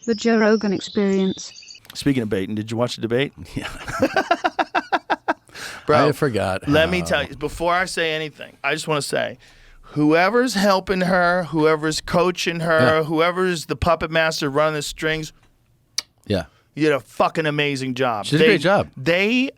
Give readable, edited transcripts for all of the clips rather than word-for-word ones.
The Joe Rogan Experience. Speaking of baiting, did you watch the debate? Yeah. Bro, I forgot. Let me tell you, before I say anything, I just want to say, whoever's helping her, whoever's coaching her, whoever's the puppet master running the strings, Yeah. you did a fucking amazing job. She did a great job. They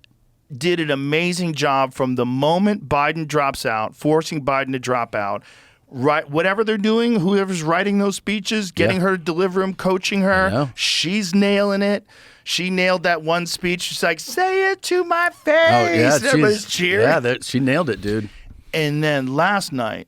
did an amazing job from the moment Biden drops out, forcing Biden to drop out. Right, whatever they're doing, whoever's writing those speeches, getting her to deliver them, coaching her, she's nailing it. She nailed that one speech. She's like, "Say it to my face." Oh, yeah. And everybody's cheering. Yeah, she nailed it, dude. And then last night,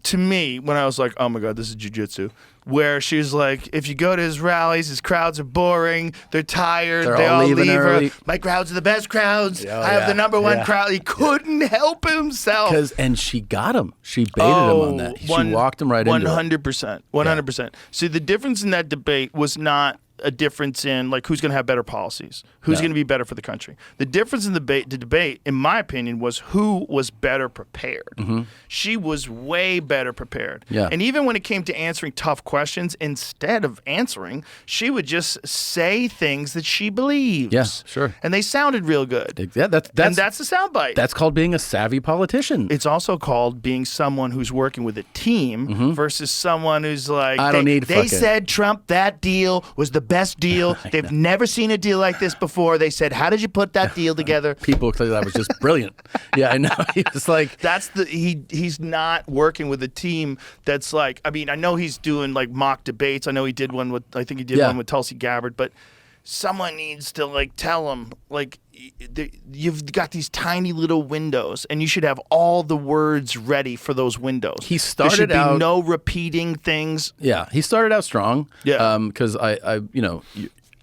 to me, when I was like, "Oh my God, this is jujitsu," where she's like, if you go to his rallies, his crowds are boring, they're tired, they all leave early. My crowds are the best crowds. Oh, I have the number one crowd. He couldn't help himself. And she got him. She baited him on that. She walked him right into it. 100%. 100%. See, the difference in that debate was not a difference in like who's going to have better policies, who's going to be better for the country. The difference in the debate, in my opinion, was who was better prepared. Mm-hmm. She was way better prepared. Yeah. And even when it came to answering tough questions, instead of answering, she would just say things that she believes. Yeah, sure. And they sounded real good. Yeah, that's the soundbite. That's called being a savvy politician. It's also called being someone who's working with a team versus someone who's like, they said Trump, that deal was the best deal. They've never seen a deal like this before. They said, how did you put that deal together? People thought that was just brilliant. Yeah, I know. He was like, he's not working with a team that's like, I mean, I know he's doing like mock debates. I know he did one with, I think he did one with Tulsi Gabbard, but someone needs to like tell him like, you've got these tiny little windows, and you should have all the words ready for those windows. He started there should out be no repeating things. Yeah, he started out strong. Yeah, because I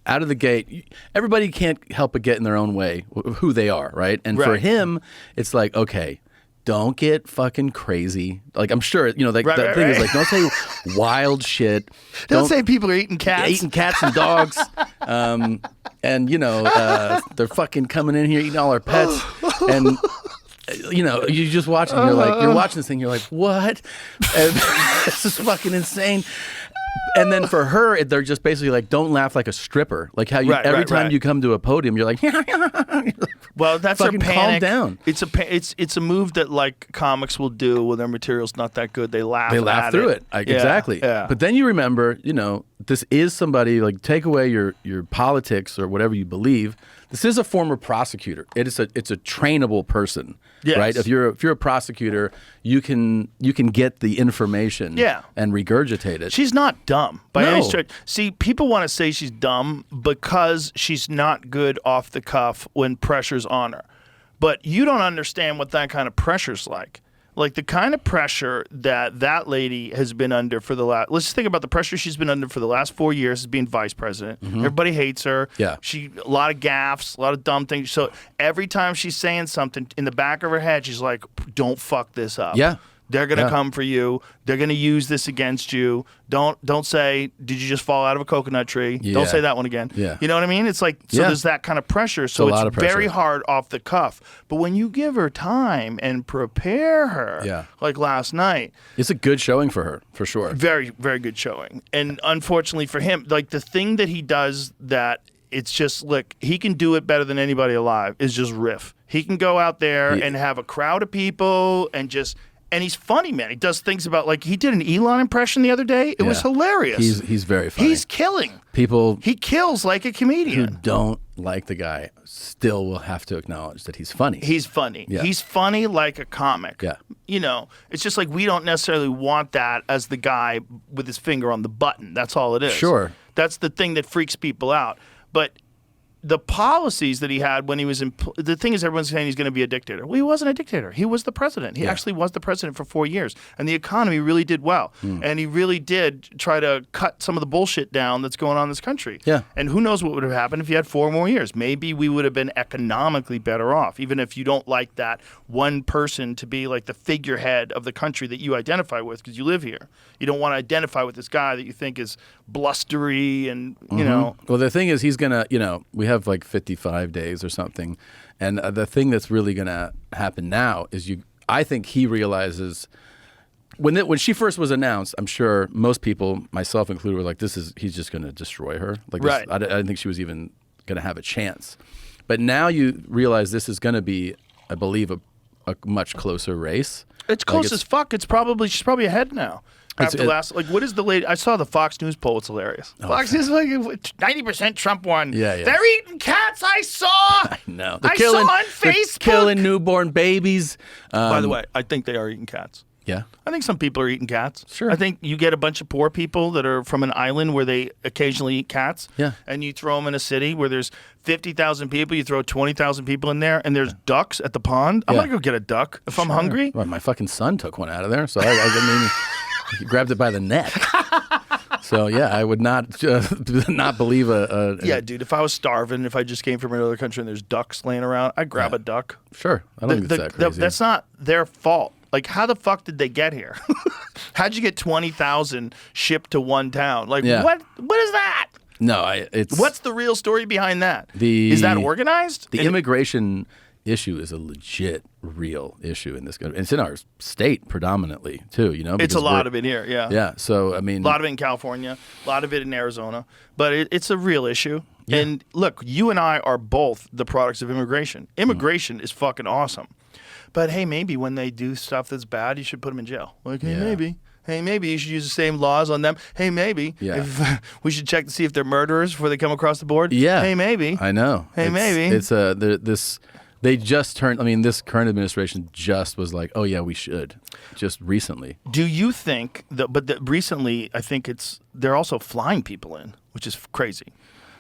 out of the gate, everybody can't help but get in their own way who they are, right? And for him, it's like, okay, don't get fucking crazy. Like, I'm sure, like the thing is like, don't say wild shit. Don't say people are eating cats. Eating cats and dogs. And, they're fucking coming in here eating all our pets. And, you just watch it and you're watching this thing, you're like, what? And this is fucking insane. And then for her, they're just basically like, don't laugh like a stripper. Like how every time you come to a podium, you're like, well, that's their panic. Calm down. It's a move that like comics will do when their material's not that good. They laugh. They laugh through it. Exactly. Yeah. But then you remember, this is somebody like take away your politics or whatever you believe. This is a former prosecutor. It's a trainable person, right? If you're a prosecutor, you can get the information, and regurgitate it. She's not dumb by any stretch. See, people want to say she's dumb because she's not good off the cuff when pressure's on her, but you don't understand what that kind of pressure's like. Like the kind of pressure that lady has been under for the last, let's just think about the pressure she's been under for the last 4 years as being vice president. Everybody hates her. Yeah. A lot of gaffes, a lot of dumb things. So every time she's saying something in the back of her head, she's like, don't fuck this up. Yeah. They're going to come for you. They're going to use this against you. Don't say, did you just fall out of a coconut tree? Yeah. Don't say that one again. Yeah. You know what I mean? It's like, so there's that kind of pressure. So it's very hard off the cuff. But when you give her time and prepare her, like last night. It's a good showing for her, for sure. Very, very good showing. And unfortunately for him, like the thing that he does that it's just, look, he can do it better than anybody alive is just riff. He can go out there and have a crowd of people and just... And he's funny, man. He does things about, like, he did an Elon impression the other day. It was hilarious. He's very funny. He's killing. He kills like a comedian. Who don't like the guy still will have to acknowledge that he's funny. He's funny. Yeah. He's funny like a comic. Yeah. It's just like we don't necessarily want that as the guy with his finger on the button. That's all it is. Sure. That's the thing that freaks people out. But the policies that he had when he was in, the thing is everyone's saying he's going to be a dictator. Well, he wasn't a dictator. He was the president. He actually was the president for 4 years. And the economy really did well. And he really did try to cut some of the bullshit down that's going on in this country. Yeah. And who knows what would have happened if he had 4 more years. Maybe we would have been economically better off, even if you don't like that one person to be like the figurehead of the country that you identify with because you live here. You don't want to identify with this guy that you think is blustery and, you know. Well, the thing is he's going to, we have like 55 days or something. And the thing that's really going to happen now is I think he realizes when she first was announced, I'm sure most people, myself included, were like, he's just going to destroy her. Like, Right. I didn't think she was even going to have a chance. But now you realize this is going to be, I believe, a much closer race. It's close as fuck. She's probably ahead now. After what is the late? I saw the Fox News poll. It's hilarious. Fox is like 90% Trump won. Yeah. They're eating cats. I saw. I know. I saw on Facebook. They're killing newborn babies. By the way, I think they are eating cats. Yeah. I think some people are eating cats. Sure. I think you get a bunch of poor people that are from an island where they occasionally eat cats. Yeah. And you throw them in a city where there's 50,000 people. You throw 20,000 people in there, and there's ducks at the pond. I'm gonna go get a duck if I'm hungry. Well, my fucking son took one out of there, so I mean, he grabbed it by the neck. So yeah, I would not believe a Yeah, dude. If I was starving, if I just came from another country and there's ducks laying around, I'd grab a duck. Sure, I don't think it's that crazy. That's not their fault. Like, how the fuck did they get here? How'd you get 20,000 shipped to one town? Like, what is that? No, What's the real story behind that? Is that organized? The immigration issue is a legit, real issue in this country. It's in our state predominantly too. It's a lot of it here. Yeah. Yeah. So I mean, a lot of it in California, a lot of it in Arizona, but it's a real issue. Yeah. And look, you and I are both the products of immigration. Immigration is fucking awesome. But hey, maybe when they do stuff that's bad, you should put them in jail. Like, hey, maybe. Hey, maybe you should use the same laws on them. Hey, maybe. Yeah. If, we should check to see if they're murderers before they come across the board. Yeah. Hey, maybe. I know. Hey, maybe. They just turned. I mean, this current administration just was like, oh yeah, we should. Just recently. Do you think that? But recently, I think they're also flying people in, which is crazy.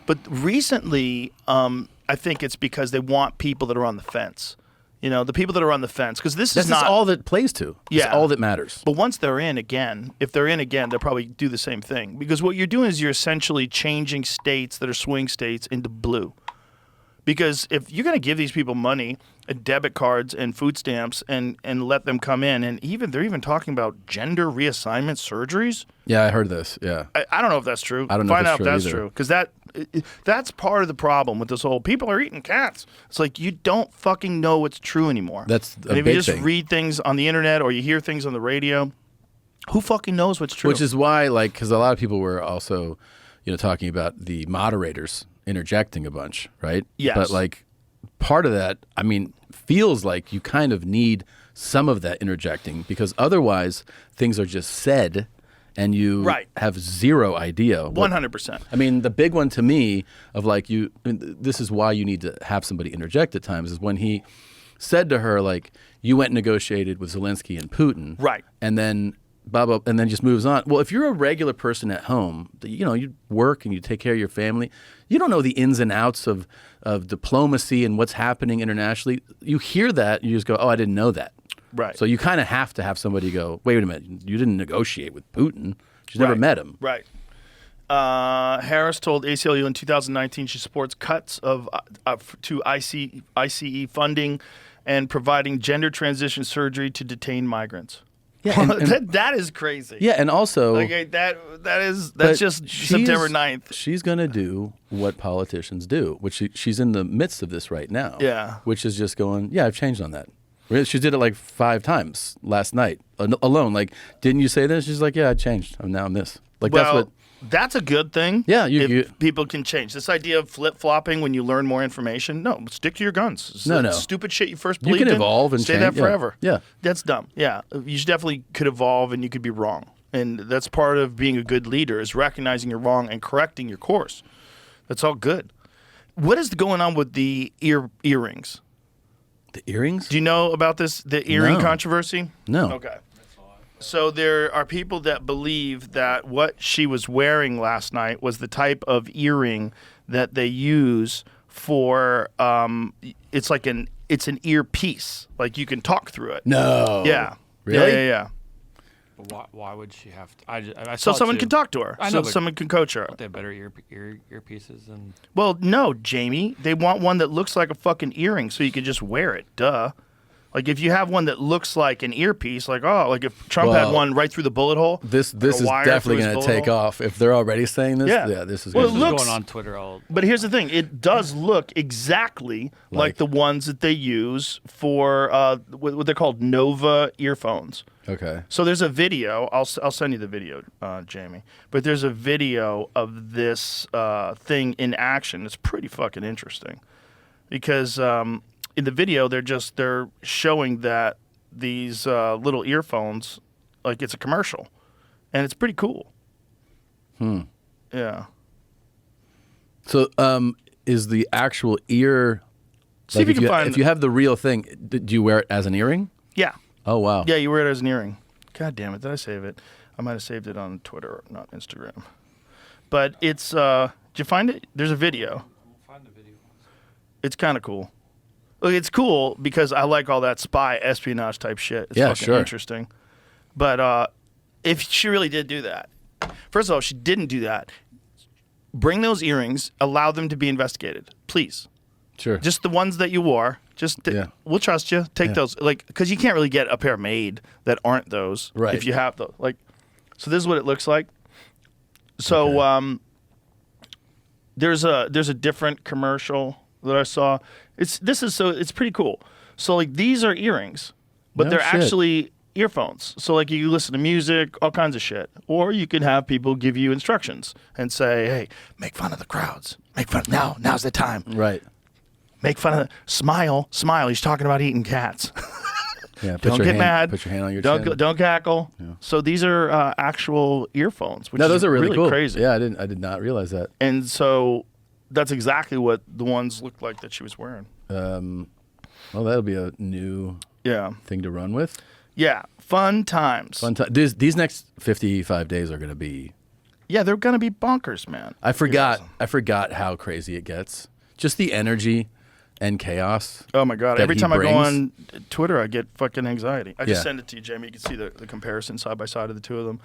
But recently, I think it's because they want people that are on the fence. The people that are on the fence, because that's all that plays to. Yeah. It's all that matters. But once they're in again, if they're in again, they'll probably do the same thing. Because what you're doing is you're essentially changing states that are swing states into blue. Because if you're going to give these people money and debit cards and food stamps and let them come in, and they're even talking about gender reassignment surgeries. Yeah, I heard this. Yeah, I don't know if that's true. I don't know Find out if if that's either. true, because that's part of the problem with this whole people are eating cats. It's like you don't fucking know what's true anymore. That's a and if big you just thing. read things on the internet or you hear things on the radio, who fucking knows what's true? Which is why, because a lot of people were also, talking about the moderators interjecting a bunch, right? Yes. But part of that, I mean, feels like you kind of need some of that interjecting, because otherwise things are just said and you have zero idea. 100%. I mean, the big one to me of this is why you need to have somebody interject at times, is when he said to her, you went and negotiated with Zelensky and Putin. Right. And then and then just moves on. Well, if you're a regular person at home, you work and you take care of your family, you don't know the ins and outs of diplomacy and what's happening internationally. You hear that, and you just go, oh, I didn't know that. Right. So you kind of have to have somebody go, wait a minute, you didn't negotiate with Putin. She's never met him. Right. Harris told ACLU in 2019 she supports cuts to ICE funding and providing gender transition surgery to detained migrants. Yeah, and that is crazy. Yeah, and also that's just September 9th. She's going to do what politicians do, which she's in the midst of this right now. Yeah. Which is just going, yeah, I've changed on that. She did it 5 times last night alone. Didn't you say this? She's like, yeah, I changed. Now I'm this. That's a good thing. Yeah, if people can change. This idea of flip-flopping when you learn more information, no, stick to your guns. No. Stupid shit you first believed in. You can in, evolve and stay change. that forever. Yeah. That's dumb. Yeah, you definitely could evolve and you could be wrong. And that's part of being a good leader, is recognizing you're wrong and correcting your course. That's all good. What is going on with the earrings? The earrings? Do you know about this, the earring controversy? No. Okay. So there are people that believe that what she was wearing last night was the type of earring that they use for it's an earpiece. You can talk through it. No. Yeah. Really? Yeah. Why would she have to? I So saw someone too. can talk to her. I know, So someone can coach her. They have better earpieces and. Well, no, Jamie. They want one that looks like a fucking earring so you can just wear it. Duh. If you have one that looks like an earpiece, if Trump had one right through the bullet hole. This is definitely going to take off. If they're already saying this, yeah this is going on Twitter all. But here's the thing. It does look exactly like the ones that they use for what they're called Nova earphones. Okay. So there's a video. I'll send you the video, Jamie. But there's a video of this thing in action. It's pretty fucking interesting because in the video they're showing that these little earphones, like it's a commercial, and it's pretty cool. Yeah. So is the actual ear? See if you can find. If you have the real thing, do you wear it as an earring? Yeah. Oh wow. Yeah, you wear it as an earring. God damn it! Did I save it? I might have saved it on Twitter, not Instagram. But it's. Did you find it? There's a video. Find the video. It's kind of cool. Look, it's cool because I like all that spy espionage type shit. It's Yeah, fucking sure. interesting. But if she really did do that, first of all, she didn't do that. Bring those earrings. Allow them to be investigated, please. Sure. Just the ones that you wore. We'll trust you. Take those, because you can't really get a pair made that aren't those. Right. If you have those, so this is what it looks like. So Okay. there's a different commercial that I saw. It's pretty cool. So these are earrings, but No they're shit. actually earphones. So you listen to music, all kinds of shit. Or you can have people give you instructions and say, hey, make fun of the crowds. Make fun. Now's the time. Right. Make fun of smile. He's talking about eating cats. Yeah. Don't get mad. Put your hand on your chin. Don't cackle. Yeah. So these are actual earphones. Which No, those is are really cool. Crazy. Yeah, I did not realize that. And so that's exactly what the ones looked like that she was wearing. Well, that'll be a new thing to run with. Yeah. Fun times. These next 55 days are going to be. Yeah, they're going to be bonkers, man. I forgot how crazy it gets. Just the energy and chaos. Oh my God. that Every he time I go brings. on Twitter, I get fucking anxiety. I just Yeah. send it to you, Jamie. You can see the comparison side by side of the two of them.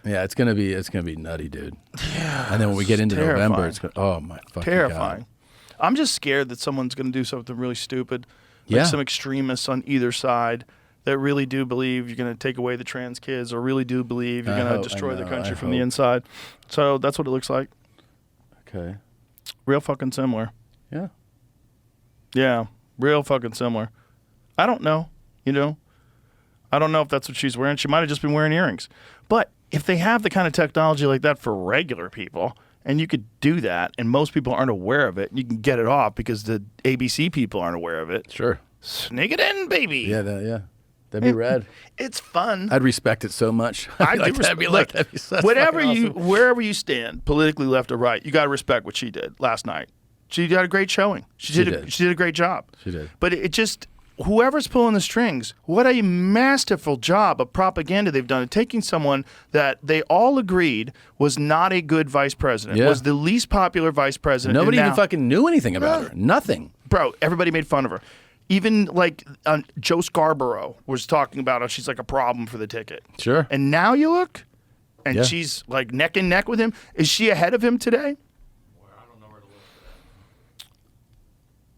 Yeah, it's gonna be nutty, dude. Yeah. And then when we get into terrifying. November, it's oh my fucking Terrifying. God. I'm just scared that someone's going to do something really stupid. Yeah. Some extremists on either side that really do believe you're going to take away the trans kids or really do believe you're going to destroy the country from the inside. So that's what it looks like. Okay. Real fucking similar. Yeah. Yeah. Real fucking similar. I don't know. I don't know if that's what she's wearing. She might have just been wearing earrings. But if they have the kind of technology like that for regular people, and you could do that, and most people aren't aware of it, you can get it off because the ABC people aren't aware of it. Sure. Sneak it in, baby. Yeah. That'd be rad. It's fun. I'd respect it so much. I do that'd be respect. that'd be so Whatever fucking awesome. wherever you stand, politically left or right, you got to respect what she did last night. She had a great showing. She did a great job. She did. But it just, whoever's pulling the strings, what a masterful job of propaganda they've done in taking someone that they all agreed was not a good vice president, was the least popular vice president. Nobody even fucking knew anything about her. Nothing. Bro, everybody made fun of her. Even Joe Scarborough was talking about how she's like a problem for the ticket. Sure. And now you look, and she's like neck and neck with him. Is she ahead of him today?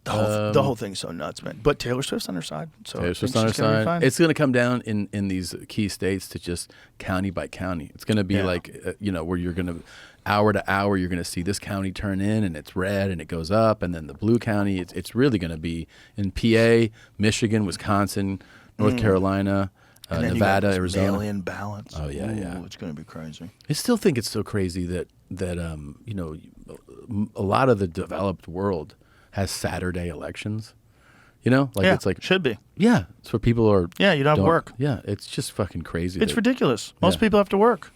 The whole thing's so nuts, man. But Taylor Swift's on her side. So Taylor Swift's on her side. It's going to come down in these key states to just county by county. It's going to be where you're going to, hour to hour, you're going to see this county turn in and it's red and it goes up. And then the blue county, it's really going to be in PA, Michigan, Wisconsin, North Carolina, Nevada, Arizona. Mail-in ballots. Oh, yeah, yeah. It's going to be crazy. I still think it's so crazy that a lot of the developed world has Saturday elections. It's like should be. Yeah, it's where people are. Yeah, you don't have work. Yeah, it's just fucking crazy. It's ridiculous. Most people have to work,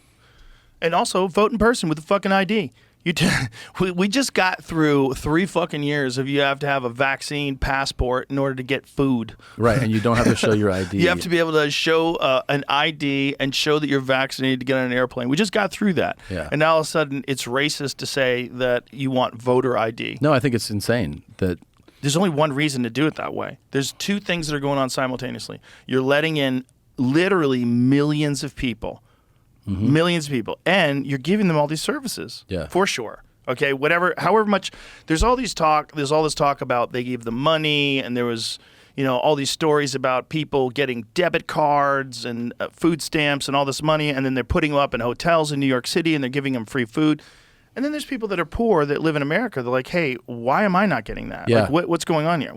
and also vote in person with a fucking ID. We just got through 3 fucking years of you have to have a vaccine passport in order to get food. Right, and you don't have to show your ID. You have to be able to show an ID and show that you're vaccinated to get on an airplane. We just got through that. Yeah. And now all of a sudden it's racist to say that you want voter ID. No, I think it's insane that there's only one reason to do it that way. There's 2 things that are going on simultaneously. You're letting in literally millions of people. Mm-hmm. Millions of people, and you're giving them all these services. Yeah, for sure. Okay, however much. There's all this talk about they gave them money, and there was, all these stories about people getting debit cards and food stamps and all this money, and then they're putting them up in hotels in New York City, and they're giving them free food. And then there's people that are poor that live in America. They're like, hey, why am I not getting that? Yeah. Like, what's going on here?